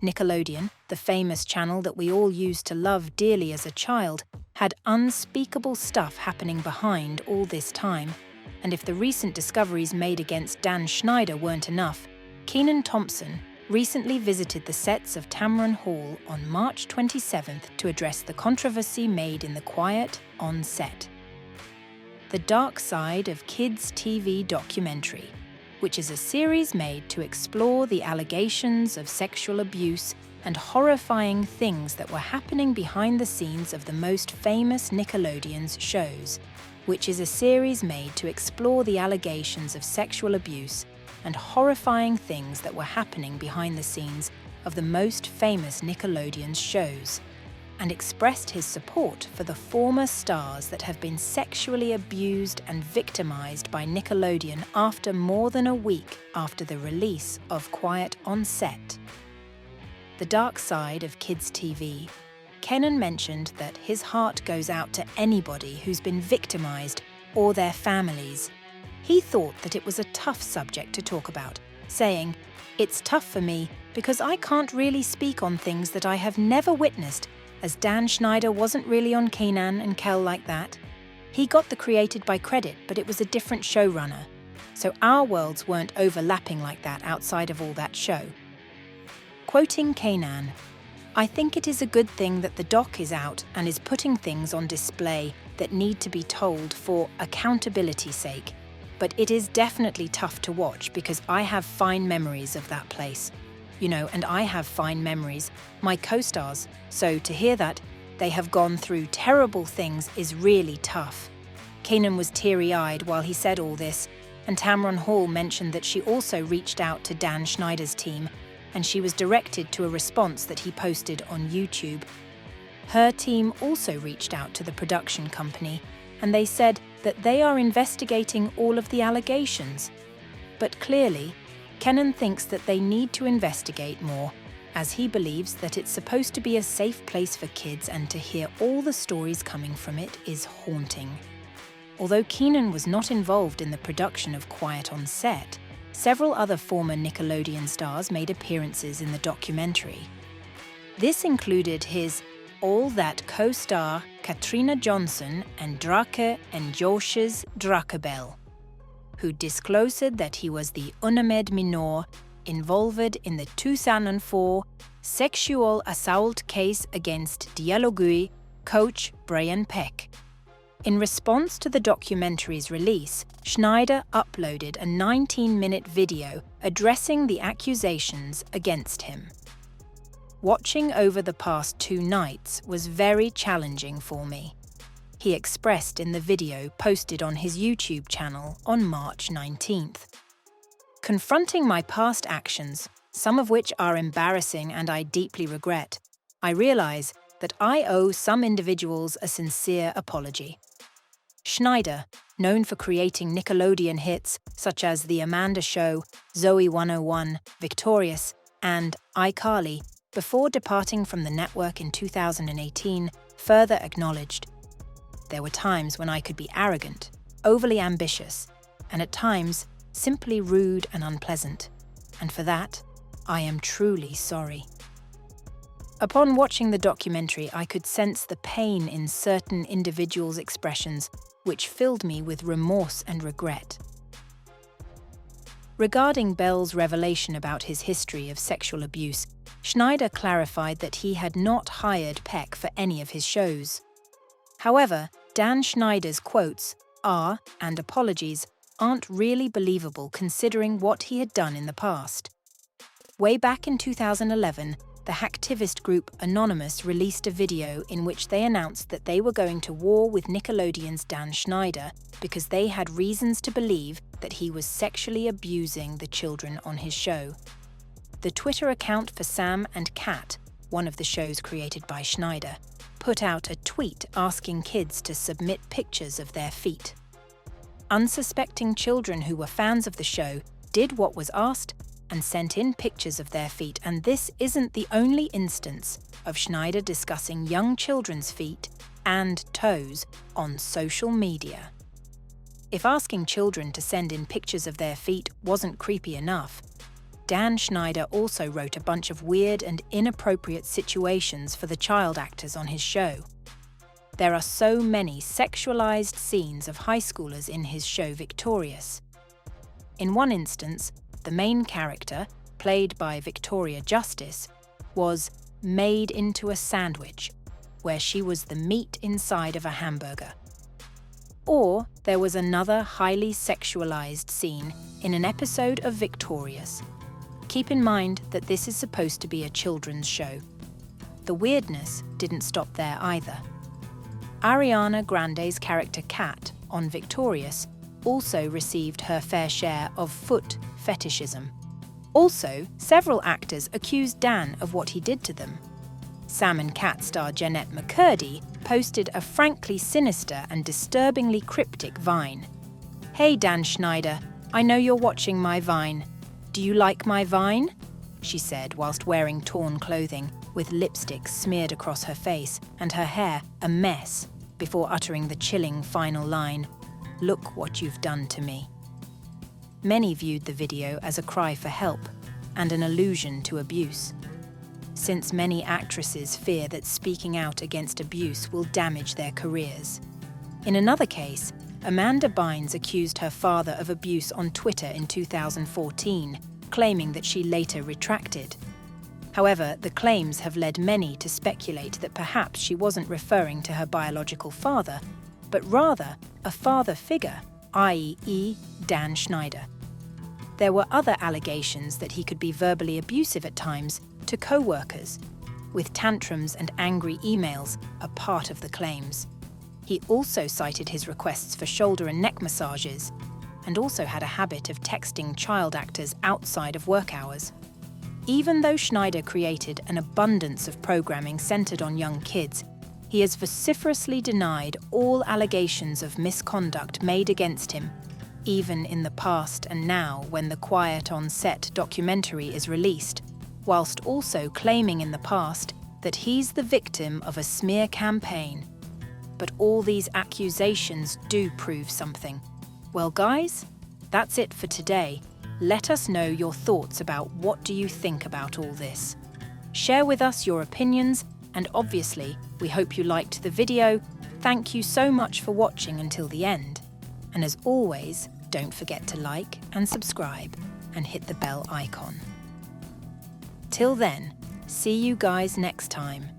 Nickelodeon, the famous channel that we all used to love dearly as a child, had unspeakable stuff happening behind all this time. And if the recent discoveries made against Dan Schneider weren't enough, Kenan Thompson recently visited the sets of Tamron Hall on March 27th to address the controversy made in the Quiet on Set. The Dark Side of Kids TV documentary, which is a series made to explore the allegations of sexual abuse and horrifying things that were happening behind the scenes of the most famous Nickelodeon's shows, which is a series made to explore the allegations of sexual abuse and horrifying things that were happening behind the scenes of the most famous Nickelodeon's shows, and expressed his support for the former stars that have been sexually abused and victimized by Nickelodeon after more than a week after the release of Quiet on Set. The Dark Side of Kids TV, Kenan mentioned that his heart goes out to anybody who's been victimized or their families. He thought that it was a tough subject to talk about, saying, "It's tough for me because I can't really speak on things that I have never witnessed, as Dan Schneider wasn't really on Kenan and Kel like that. He got the created by credit, but it was a different showrunner. So our worlds weren't overlapping like that outside of all that show." Quoting Kenan, "I think it is a good thing that the doc is out and is putting things on display that need to be told for accountability's sake. But it is definitely tough to watch because I have fine memories of that place. And I have fine memories, my co-stars, so to hear that they have gone through terrible things is really tough." Kenan was teary-eyed while he said all this, and Tamron Hall mentioned that she also reached out to Dan Schneider's team, and she was directed to a response that he posted on YouTube. Her team also reached out to the production company, and they said that they are investigating all of the allegations. But clearly, Kenan thinks that they need to investigate more, as he believes that it's supposed to be a safe place for kids, and to hear all the stories coming from it is haunting. Although Kenan was not involved in the production of Quiet on Set, several other former Nickelodeon stars made appearances in the documentary. This included his All That co-star Katrina Johnson and Drake and Josh's Drakebell, who disclosed that he was the unnamed minor involved in the 2004 sexual assault case against Dialogui coach Brian Peck. In response to the documentary's release, Schneider uploaded a 19-minute video addressing the accusations against him. "Watching over the past 2 nights was very challenging for me," he expressed in the video posted on his YouTube channel on March 19th. "Confronting my past actions, some of which are embarrassing and I deeply regret, I realize that I owe some individuals a sincere apology." Schneider, known for creating Nickelodeon hits such as The Amanda Show, Zoe 101, Victorious, and iCarly, before departing from the network in 2018, further acknowledged, "There were times when I could be arrogant, overly ambitious, and at times simply rude and unpleasant, and for that, I am truly sorry." Upon watching the documentary, I could sense the pain in certain individuals' expressions, which filled me with remorse and regret. Regarding Bell's revelation about his history of sexual abuse, Schneider clarified that he had not hired Peck for any of his shows. However, Dan Schneider's quotes and apologies aren't really believable considering what he had done in the past. Way back in 2011, the hacktivist group Anonymous released a video in which they announced that they were going to war with Nickelodeon's Dan Schneider because they had reasons to believe that he was sexually abusing the children on his show. The Twitter account for Sam and Cat, one of the shows created by Schneider, put out a tweet asking kids to submit pictures of their feet. Unsuspecting children who were fans of the show did what was asked and sent in pictures of their feet, and this isn't the only instance of Schneider discussing young children's feet and toes on social media. If asking children to send in pictures of their feet wasn't creepy enough, Dan Schneider also wrote a bunch of weird and inappropriate situations for the child actors on his show. There are so many sexualized scenes of high schoolers in his show Victorious. In one instance, the main character, played by Victoria Justice, was made into a sandwich, where she was the meat inside of a hamburger. Or there was another highly sexualized scene in an episode of Victorious. Keep in mind that this is supposed to be a children's show. The weirdness didn't stop there either. Ariana Grande's character Kat on Victorious also received her fair share of foot fetishism. Also, several actors accused Dan of what he did to them. Sam and Cat star Jeanette McCurdy posted a frankly sinister and disturbingly cryptic Vine. "Hey Dan Schneider, I know you're watching my Vine. Do you like my Vine?" she said whilst wearing torn clothing, with lipstick smeared across her face and her hair a mess, before uttering the chilling final line, "Look what you've done to me." Many viewed the video as a cry for help and an allusion to abuse, since many actresses fear that speaking out against abuse will damage their careers. In another case, Amanda Bynes accused her father of abuse on Twitter in 2014, claiming that she later retracted. However, the claims have led many to speculate that perhaps she wasn't referring to her biological father, but rather a father figure, i.e. Dan Schneider. There were other allegations that he could be verbally abusive at times to co-workers, with tantrums and angry emails a part of the claims. He also cited his requests for shoulder and neck massages, and also had a habit of texting child actors outside of work hours. Even though Schneider created an abundance of programming centered on young kids, he has vociferously denied all allegations of misconduct made against him, even in the past and now when the Quiet on Set documentary is released, whilst also claiming in the past that he's the victim of a smear campaign. But all these accusations do prove something. Well guys, that's it for today. Let us know your thoughts about what do you think about all this. Share with us your opinions, and obviously, we hope you liked the video. Thank you so much for watching until the end. And as always, don't forget to like and subscribe and hit the bell icon. Till then, see you guys next time.